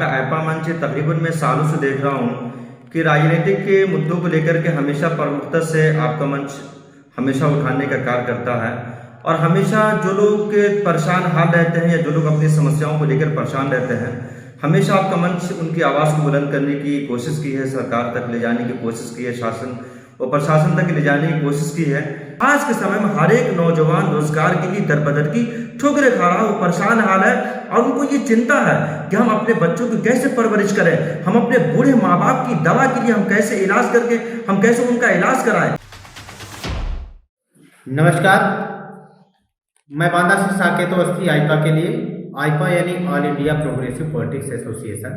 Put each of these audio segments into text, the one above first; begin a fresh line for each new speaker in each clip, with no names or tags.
आपका ऐपा मंच तकरीबन मैं सालों से देख रहा हूँ कि राजनीतिक के मुद्दों को लेकर के हमेशा प्रमुखता से आपका मंच हमेशा उठाने का कार्य करता है। और हमेशा जो लोग परेशान हाल रहते हैं या जो लोग अपनी समस्याओं को लेकर परेशान रहते हैं, हमेशा आपका मंच उनकी आवाज़ को बुलंद करने की कोशिश की है, सरकार तक ले जाने की कोशिश की है, शासन और प्रशासन तक ले जाने की कोशिश की है। आज के समय में हर एक नौजवान रोजगार के लिए दर बदर की ठोकरें खा रहा है, वो परेशान हाल है और उनको ये चिंता है कि हम अपने बच्चों की कैसे परवरिश करें, हम अपने बूढ़े माँ बाप की दवा के लिए हम कैसे इलाज करके हम कैसे उनका इलाज कराएं।
नमस्कार, मैं बांदा से साकेत अवस्थी आईपा के लिए। आईपा यानी all India progressive politics association,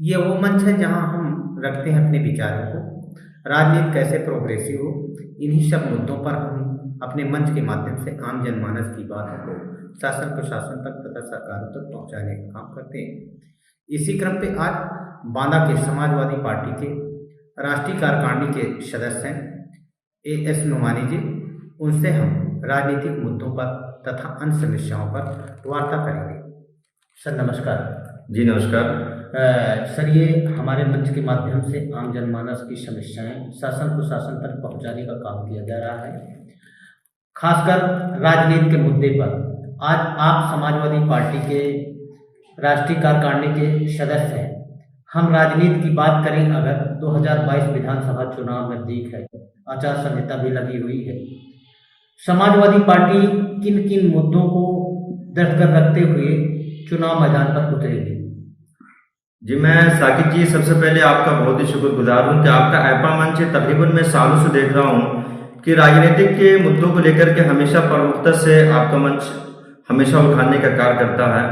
ये वो मंच है जहां हम रखते हैं अपने विचारों को। राजनीति कैसे प्रोग्रेसिव हो, इन्हीं सब मुद्दों पर हम अपने मंच के माध्यम से आम जनमानस की बातों को शासन प्रशासन तक तथा सरकारों तक पहुंचाने का काम करते हैं। इसी क्रम पे आज बांदा के समाजवादी पार्टी के राष्ट्रीय कार्यकारिणी के सदस्य हैं एस नुमानी जी, उनसे हम राजनीतिक मुद्दों पर तथा अन्य समस्याओं पर वार्ता करेंगे। सर नमस्कार।
जी नमस्कार।
सर, ये हमारे मंच के माध्यम से आम जनमानस की समस्याएं शासन प्रशासन तक पहुंचाने का काम किया जा रहा है, खासकर राजनीति के मुद्दे पर। आज आप समाजवादी पार्टी के राष्ट्रीय कार्यकारिणी के सदस्य हैं। हम राजनीति की बात करें, अगर 2022 विधानसभा चुनाव नजदीक है, आचार संहिता भी लगी हुई है, समाजवादी पार्टी किन किन मुद्दों को दर्ज कर रखते हुए चुनाव मैदान पर उतरेगी?
जी मैं साकिब जी, सबसे पहले आपका बहुत ही शुक्रगुजार हूँ कि आपका ऐपा मंच तकरीबन मैं सालों से देख रहा हूँ कि राजनीतिक के मुद्दों को लेकर के हमेशा प्रमुखता से आपका मंच हमेशा उठाने का कार्य करता है।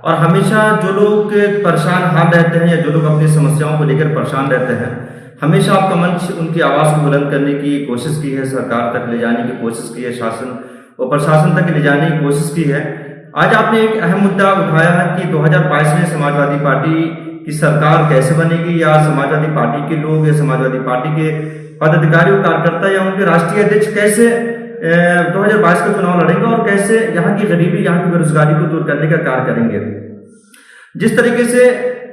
और हमेशा जो लोग परेशान हाल रहते हैं या जो लोग अपनी समस्याओं को लेकर परेशान रहते हैं, हमेशा आपका मंच उनकी आवाज़ को बुलंद करने की कोशिश की है, सरकार तक ले जाने की कोशिश की है, शासन और प्रशासन तक ले जाने की कोशिश की है। आज आपने एक अहम मुद्दा उठाया है कि 2022 में समाजवादी पार्टी की सरकार कैसे बनेगी, या समाजवादी पार्टी के लोग या समाजवादी पार्टी के पदाधिकारी और कार्यकर्ता या उनके राष्ट्रीय अध्यक्ष कैसे 2022 का चुनाव लड़ेंगे और कैसे यहाँ की गरीबी, यहाँ की बेरोजगारी को दूर करने का कार्य करेंगे। जिस तरीके से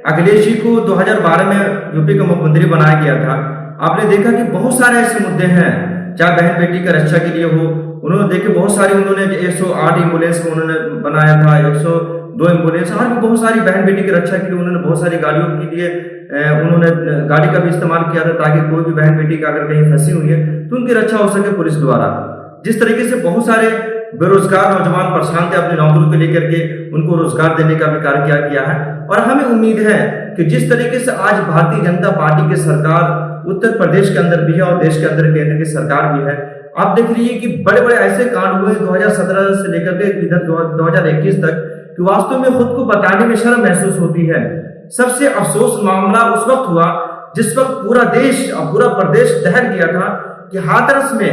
अखिलेश जी को 2012 में यूपी का मुख्यमंत्री बनाया गया था, आपने देखा कि बहुत सारे ऐसे मुद्दे हैं, चाहे बहन बेटी का रक्षा के लिए हो, उन्होंने देखे बहुत सारी, उन्होंने 108 एम्बुलेंस को उन्होंने बनाया था, 102 एम्बुलेंस, और भी बहुत सारी बहन बेटी की रक्षा के लिए उन्होंने बहुत सारी गाड़ियों के लिए उन्होंने गाड़ी का भी इस्तेमाल किया था, ताकि कोई भी बहन बेटी का अगर कहीं फंसी हुई है तो उनकी रक्षा हो सके पुलिस द्वारा। जिस तरीके से बहुत सारे बेरोजगार नौजवान परेशान थे अपनी नौकरी को लेकर के, उनको रोजगार देने का भी कार्य किया है। और हमें उम्मीद है कि जिस तरीके से आज भारतीय जनता पार्टी की सरकार उत्तर प्रदेश के अंदर भी है और देश के अंदर केंद्र की सरकार भी है, आप देख रही है कि बड़े बड़े ऐसे कांड हुए 2017 से लेकर के इधर 2021 तक कि वास्तव में खुद को बताने में शर्म महसूस होती है। सबसे अफसोस मामला उस वक्त हुआ जिस वक्त पूरा देश और पूरा प्रदेश दहल गया था कि हाथरस में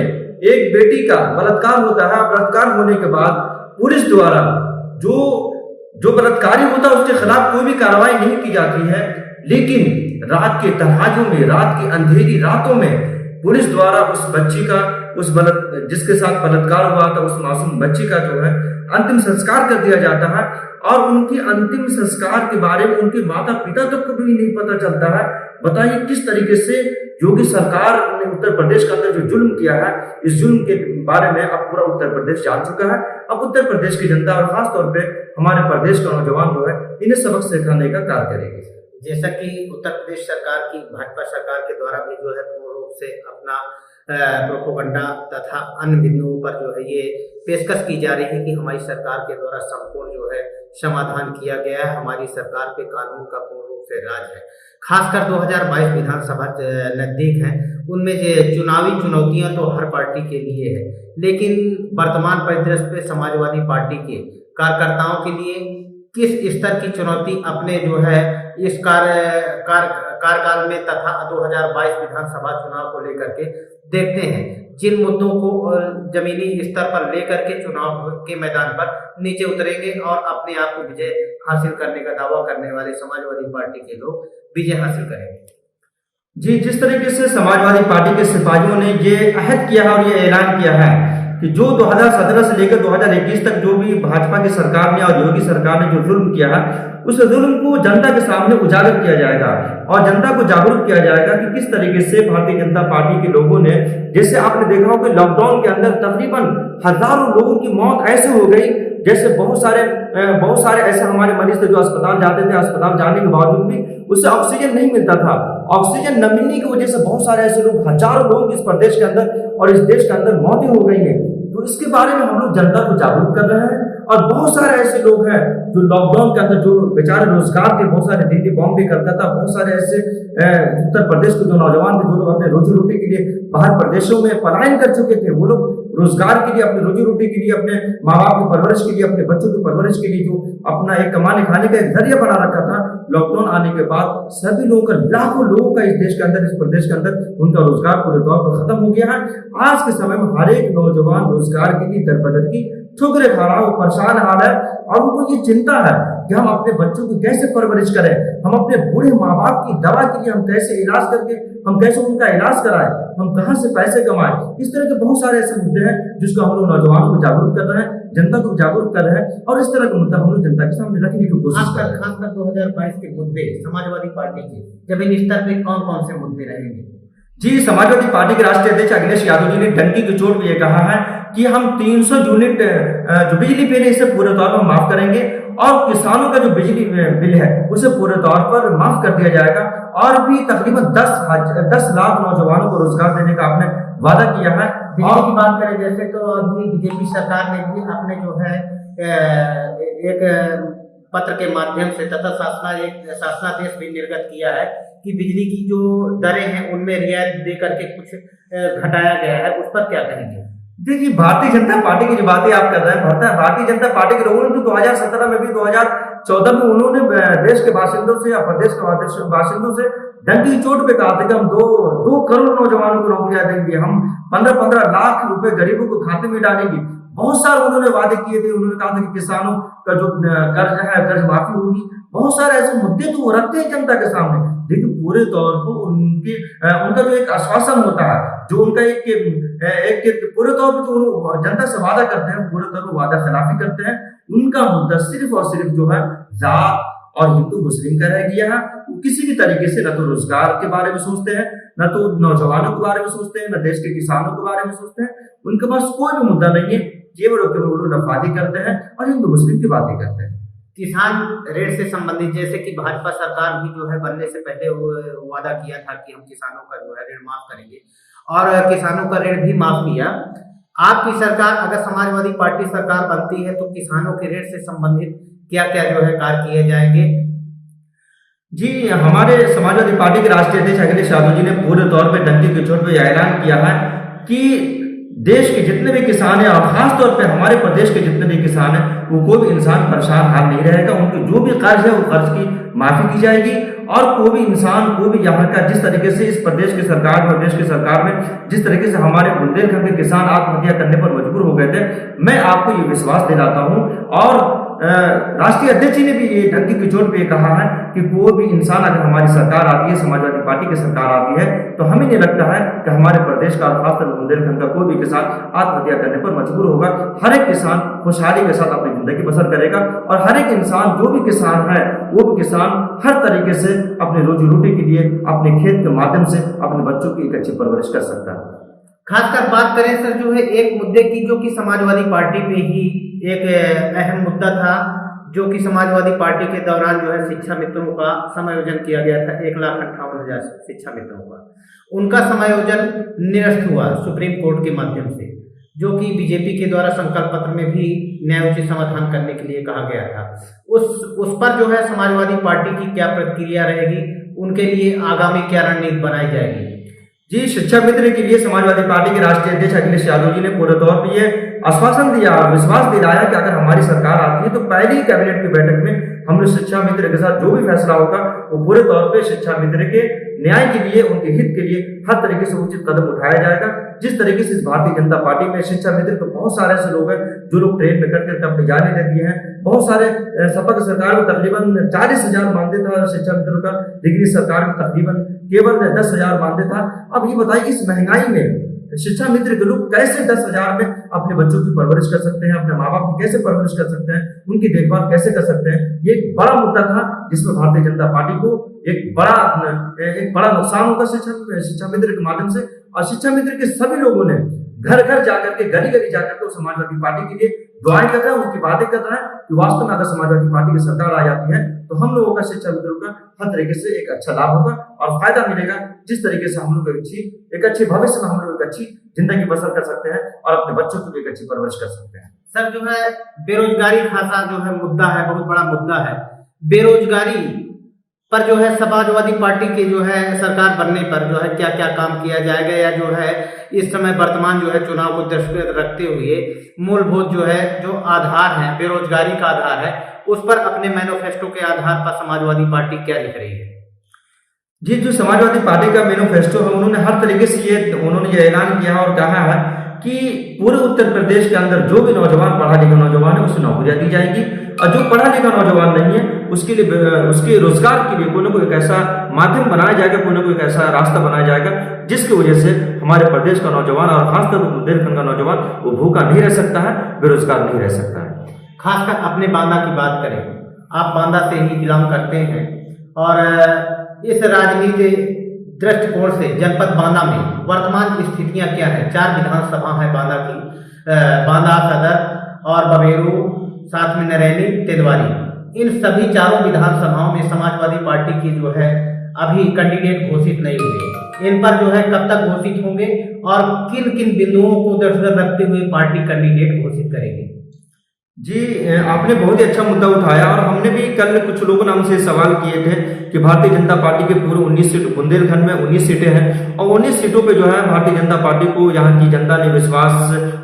एक बेटी का बलात्कार होता है। बलात्कार होने के बाद पुलिस द्वारा जो बलात्कारी होता है उसके खिलाफ कोई भी कार्रवाई नहीं की जाती है, लेकिन रात के तन्हाइयों में, रात की अंधेरी रातों में पुलिस द्वारा उस बच्ची का, जिसके साथ बलात्कार हुआ था, उस मासूम बच्ची का जो है अंतिम संस्कार कर दिया जाता है। और उनकी अंतिम संस्कार के बारे में उनके माता पिता तक को भी नहीं पता चलता है। बताइए किस तरीके से योगी सरकार ने उत्तर प्रदेश के अंदर जो जुल्म किया है, इस जुल्म के बारे में अब पूरा उत्तर प्रदेश जान चुका है। अब उत्तर प्रदेश की जनता और खास तौर पे हमारे प्रदेश का नौजवान जो है इन्हें सबक सिखाने का कार्य करेगी।
जैसा कि उत्तर प्रदेश सरकार की, भाजपा सरकार के द्वारा भी जो है पूर्ण रूप से अपना प्रोपोगंडा तथा अन्य बिंदुओं पर जो है ये पेशकश की जा रही है कि हमारी सरकार के द्वारा संपूर्ण जो है समाधान किया गया है, हमारी सरकार पे कानून का पूर्ण रूप से राज है। खासकर 2022 विधानसभा नजदीक है, उनमें जो चुनावी चुनौतियां तो हर पार्टी के लिए है, लेकिन वर्तमान परिदृश्य पे समाजवादी पार्टी के कार्यकर्ताओं के लिए किस स्तर की चुनौती अपने जो है इस कार्यकाल में तथा 2022 विधानसभा चुनाव को लेकर के देखते हैं, जिन मुद्दों को जमीनी स्तर पर लेकर के चुनाव के मैदान पर नीचे उतरेंगे और अपने आप को विजय हासिल करने का दावा करने वाले समाजवादी पार्टी के लोग विजय हासिल करेंगे।
जी, जिस तरीके से समाजवादी पार्टी के सिपाहियों ने ये अहद किया है और ये ऐलान किया है कि जो 2017 से लेकर 2021 तक जो भी भाजपा की सरकार ने और योगी सरकार ने जो जुल्म किया है, उस जुल्म को जनता के सामने उजागर किया जाएगा और जनता को जागरूक किया जाएगा कि किस तरीके से भारतीय जनता पार्टी के लोगों ने, जैसे आपने देखा हो कि लॉकडाउन के अंदर तकरीबन हजारों लोगों की मौत ऐसे हो गई, जैसे बहुत सारे ऐसे हमारे मरीज थे जो अस्पताल जाते थे, अस्पताल जाने के बावजूद भी उससे ऑक्सीजन नहीं मिलता था। ऑक्सीजन न मिलने की वजह से बहुत सारे ऐसे लोग, हजारों लोग इस प्रदेश के अंदर और इस देश के अंदर मौतें हो गई हैं। तो इसके बारे में हम लोग जनता को जागरूक कर रहे हैं और बहुत सारे ऐसे लोग हैं जो लॉकडाउन के अंदर जो बेचारे रोजगार के, बहुत सारे दिल्ली, बॉम्बे, कलकत्ता, बहुत सारे ऐसे उत्तर प्रदेश के जो नौजवान थे जो लोग अपने रोजी रोटी के लिए बाहर प्रदेशों में पलायन कर चुके थे, वो लोग रोजगार के लिए, अपने रोजी रोटी के लिए, अपने माँ बाप की परवरिश के लिए, अपने बच्चों की परवरिश के लिए जो अपना एक कमाने खाने का एक जरिया बना रखा था, लॉकडाउन आने के बाद सभी लोगों का, लाखों लोगों का इस देश के अंदर, इस प्रदेश के अंदर उनका रोजगार पूरे तौर पर खत्म हो गया है। आज के समय में हर एक नौजवान रोजगार के लिए दर बदर की ठोकरें खा रहा है, परेशान हाल है और उनको ये चिंता है कि हम अपने बच्चों की कैसे परवरिश करें, हम अपने बूढ़े माँ बाप की दवा के लिए हम कैसे इलाज करके, हम कैसे उनका इलाज कराएं, हम कहाँ से पैसे कमाएं। इस तरह के बहुत सारे ऐसे मुद्दे हैं जिसको हम लोग नौजवानों को जागरूक कर रहे हैं, जनता को जागरूक कर रहे हैं और इस तरह के मुद्दा हम लोग जनता के सामने रखने की कोशिश कर रहे हैं।
खासकर 2022 के मुद्दे समाजवादी पार्टी के जमीनी स्तर पे कौन कौन से मुद्दे रहेंगे?
जी, समाजवादी पार्टी के राष्ट्रीय अध्यक्ष अखिलेश यादव जी ने डंकी की चोट पे ये कहा है कि हम 300 यूनिट जो बिजली बिल है इसे पूरे तौर पर माफ करेंगे और किसानों का जो बिजली बिल है उसे पूरे तौर पर माफ कर दिया जाएगा और भी तकरीबन 10 लाख नौजवानों को रोजगार देने का आपने वादा किया है।
बिजली की बात करें जैसे तो अभी बीजेपी सरकार ने भी अपने जो है एक पत्र के माध्यम से तथा शासनादेश भी निर्गत किया है कि बिजली की जो दरें हैं उनमें रियायत दे करके कुछ घटाया गया है, उस पर क्या कहेंगे?
देखिए, भारतीय जनता पार्टी की जो बातें आप कर रहे हैं, भारतीय जनता पार्टी के लोगों ने तो 2017 में भी 2014 में उन्होंने देश के बाशिंदों से या प्रदेश के बाशिंदों से डंकी की चोट पे कहा था कि हम 2 करोड़ नौजवानों को नौकरियां देंगे, हम 15-15 लाख रुपए गरीबों को खाते में डालेंगे। बहुत सारे उन्होंने वादे किए थे। उन्होंने कहा था कि किसानों का जो कर्ज है, कर्ज माफी होगी। बहुत सारे ऐसे मुद्दे तो वो रखते हैं जनता के सामने, लेकिन पूरे तौर पर उनका जो एक आश्वासन होता है, जो उनका एक पूरे तौर पर जो जनता से वादा करते हैं, पूरे तौर पर वादा खिलाफी करते हैं। उनका मुद्दा सिर्फ और सिर्फ जो है जात और हिंदू मुस्लिम का रह गया है। किसी भी तरीके से न तो रोजगार के बारे में सोचते हैं, न तो नौजवानों के बारे में सोचते हैं, न देश के किसानों के बारे में सोचते हैं। उनके पास कोई भी मुद्दा नहीं है, केवल नफादी करते हैं और हिंदू मुस्लिम की बातें करते हैं।
किसान ऋण से संबंधित जैसे कि भाजपा सरकार भी जो है बनने से पहले वादा किया था कि हम किसानों का जो है ऋण माफ करेंगे और किसानों का ऋण भी माफ किया। आपकी सरकार अगर समाजवादी पार्टी सरकार बनती है तो किसानों के ऋण से संबंधित क्या क्या जो है कार्य किए जाएंगे?
जी, हमारे समाजवादी पार्टी के राष्ट्रीय अध्यक्ष अखिलेश यादव जी ने पूरे तौर पे डंकी की चोट पे यह ऐलान किया है कि देश के जितने भी किसान हैं और खासतौर पे हमारे प्रदेश के जितने भी किसान हैं, वो कोई भी इंसान परेशान हाल नहीं रहेगा। उनके जो भी कर्ज है वो कर्ज की माफी की जाएगी और कोई भी इंसान, कोई भी यहाँ का, जिस तरीके से इस प्रदेश की सरकार में, देश की सरकार में जिस तरीके से हमारे बुंदेलखंड के किसान आत्महत्या करने पर मजबूर हो गए थे, मैं आपको ये विश्वास दिलाता हूँ और राष्ट्रीय अध्यक्ष जी ने भी ये डंकी की चोट पे कहा है कि कोई भी इंसान अगर हमारी सरकार आती है, समाजवादी पार्टी की सरकार आती है, तो हमें नहीं लगता है कि हमारे प्रदेश का और खासकर बुंदेलखंड का कोई भी किसान आत्महत्या करने पर मजबूर होगा। हर एक किसान खुशहाली के साथ अपनी जिंदगी बसर करेगा और हर एक इंसान, जो भी किसान है, वो भी किसान हर तरीके से अपने रोजी रोटी के लिए अपने खेत के माध्यम से अपने बच्चों की एक अच्छी परवरिश कर सकता है।
खासकर बात करें सर जो है एक मुद्दे की, जो कि समाजवादी पार्टी पे ही एक अहम मुद्दा था, जो कि समाजवादी पार्टी के दौरान जो है शिक्षा मित्रों का समायोजन किया गया था, 1,58,000 शिक्षा मित्रों का। उनका समायोजन निरस्त हुआ सुप्रीम कोर्ट के माध्यम से, जो कि बीजेपी के द्वारा संकल्प पत्र में भी न्यायोचित समाधान करने के लिए कहा गया था। उस पर जो है समाजवादी पार्टी की क्या प्रतिक्रिया रहेगी, उनके लिए आगामी क्या रणनीति बनाई जाएगी?
जी, शिक्षा मित्र के लिए समाजवादी पार्टी के राष्ट्रीय अध्यक्ष अखिलेश यादव जी ने पूरे तौर पर ये आश्वासन दिया और विश्वास दिलाया कि अगर हमारी सरकार आती है तो पहली कैबिनेट की बैठक में हम लोग शिक्षा मित्र के साथ जो भी फैसला होगा वो पूरे तौर पे शिक्षा मित्र के न्याय के लिए, उनके हित के लिए हर तरीके से उचित कदम उठाया जाएगा। जिस तरीके से इस भारतीय जनता पार्टी में शिक्षा मित्र को बहुत सारे ऐसे लोग हैं जो लोग ट्रेन में कट अपनी जाने लग दिए हैं। बहुत सारे सपा की सरकार में तकरीबन 40,000 मानदेय था शिक्षा मित्रों का, लेकिन इस सरकार में तकरीबन केवल 10,000 मानदेय था। अब ये बताइए, इस महंगाई में शिक्षा मित्र के लोग कैसे 10,000 में अपने बच्चों की परवरिश कर सकते हैं, अपने माँ बाप की कैसे परवरिश कर सकते हैं, उनकी देखभाल कैसे कर सकते हैं। ये एक बड़ा मुद्दा था जिसमें भारतीय जनता पार्टी को एक बड़ा नुकसान होगा शिक्षा मित्र के माध्यम से। और शिक्षा मित्र के सभी लोगों ने घर घर जाकर के, गली गली जाकर के समाजवादी पार्टी के लिए दुआएं कर रहे हैं, उसकी बातें कर रहे हैं कि वास्तव में अगर समाजवादी पार्टी की सरकार आ जाती है तो हम लोगों का शिक्षा मित्रों का हर तरीके से एक अच्छा लाभ होगा और फायदा मिलेगा। जिस तरीके से हम लोग एक अच्छे भविष्य में हम लोग एक अच्छी जिंदगी बसर कर सकते हैं और अपने बच्चों की भी एक अच्छी परवरिश कर सकते हैं।
सर जो है बेरोजगारी खासा जो है मुद्दा है, बहुत बड़ा मुद्दा है। बेरोजगारी पर जो है समाजवादी पार्टी के जो है सरकार बनने पर जो है क्या क्या काम किया जाएगा, या जो है इस समय वर्तमान जो है चुनाव को दृष्टिगत रखते हुए मूलभूत जो है जो आधार है, बेरोजगारी का आधार है, उस पर अपने मैनिफेस्टो के आधार पर समाजवादी पार्टी क्या लिख रही है?
जी, जो समाजवादी पार्टी का मैनिफेस्टो है, उन्होंने हर तरीके से उन्होंने ये ऐलान किया और कहा है कि पूरे उत्तर प्रदेश के अंदर जो भी नौजवान पढ़ा लिखा नौजवान है उसे नौकरियां दी जाएगी, और जो पढ़ा लिखा नौजवान नहीं है उसके लिए उसके रोजगार के लिए कोई ना कोई एक ऐसा माध्यम बनाया जाएगा, कोई ना कोई एक ऐसा रास्ता बनाया जाएगा जिसकी वजह से हमारे प्रदेश का नौजवान और खासतौर पर बुंदेलखंड का नौजवान वो भूखा नहीं रह सकता है, बेरोजगार नहीं रह सकता है।
खासकर अपने बांदा की बात करें, आप बांदा से ही बिलोंग करते हैं और इस राजनीति दृष्टिकोण से जनपद बांदा में वर्तमान स्थितियां क्या है? 4 विधानसभा है बांदा की, बांदा सदर और बबेरू, साथ में नरैनी, तेंदुआरी। इन सभी चारों विधानसभाओं में समाजवादी पार्टी की जो है अभी कैंडिडेट घोषित नहीं हुए। इन पर जो है कब तक घोषित होंगे और किन किन बिंदुओं को दृष्टिगत रखते हुए पार्टी कैंडिडेट घोषित करेगी?
जी, आपने बहुत ही अच्छा मुद्दा उठाया और हमने भी कल कुछ लोगों ने हमसे सवाल किए थे कि भारतीय जनता पार्टी के पूरे 19 सीट, बुंदेलखंड में 19 सीटें हैं और 19 सीटों पे जो है भारतीय जनता पार्टी को यहाँ की जनता ने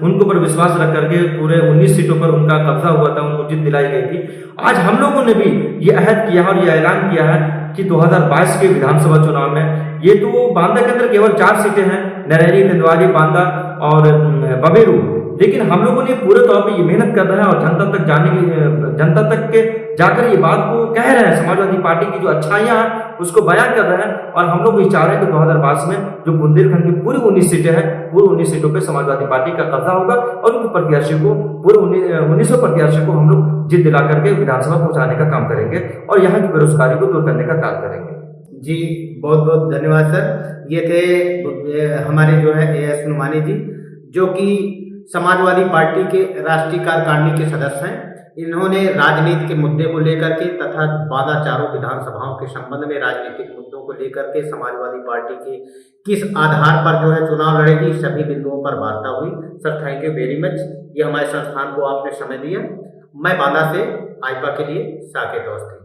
उनको पर विश्वास रख करके पूरे 19 सीटों पर उनका कब्जा हुआ था, उनको जीत दिलाई गई थी। आज हम लोगों ने भी ये अहद किया और ये ऐलान किया है कि 2022 के विधानसभा चुनाव में ये तो बांदा के अंदर केवल 4 सीटें हैं, नरैनी, तेंदुआरी, बांदा और बबेरू, लेकिन हम लोगों ने पूरे तौर पे ये मेहनत कर रहे हैं और जनता तक के जाकर ये बात को कह रहे हैं, समाजवादी पार्टी की जो अच्छाइयां हैं उसको बयान कर रहे हैं। और हम लोग ये चाह रहे हैं कि 2022 में जो बुंदेलखंड की पूरी 19 सीटें हैं, पूरी 19 सीटों पे समाजवादी पार्टी का कब्जा होगा और उनके प्रत्याशी को पूरे 1900 प्रत्याशी को हम लोग जीत दिला करके विधानसभा पहुंचाने का काम करेंगे और यहाँ की बेरोजगारी को दूर करने का काम करेंगे।
जी, बहुत बहुत धन्यवाद सर। ये थे हमारे जो है AS नुमानी जी, जो कि समाजवादी पार्टी के राष्ट्रीय कार्यकारिणी के सदस्य हैं। इन्होंने राजनीति के मुद्दे को लेकर के तथा बांदा चारों विधानसभाओं के संबंध में राजनीतिक मुद्दों को लेकर के समाजवादी पार्टी के किस आधार पर जो है चुनाव लड़ेगी, सभी बिंदुओं पर वार्ता हुई। Sir, thank you very much, ये हमारे संस्थान को आपने समय दिया। मैं बांदा से आइपा के लिए साकेत अवस्थी।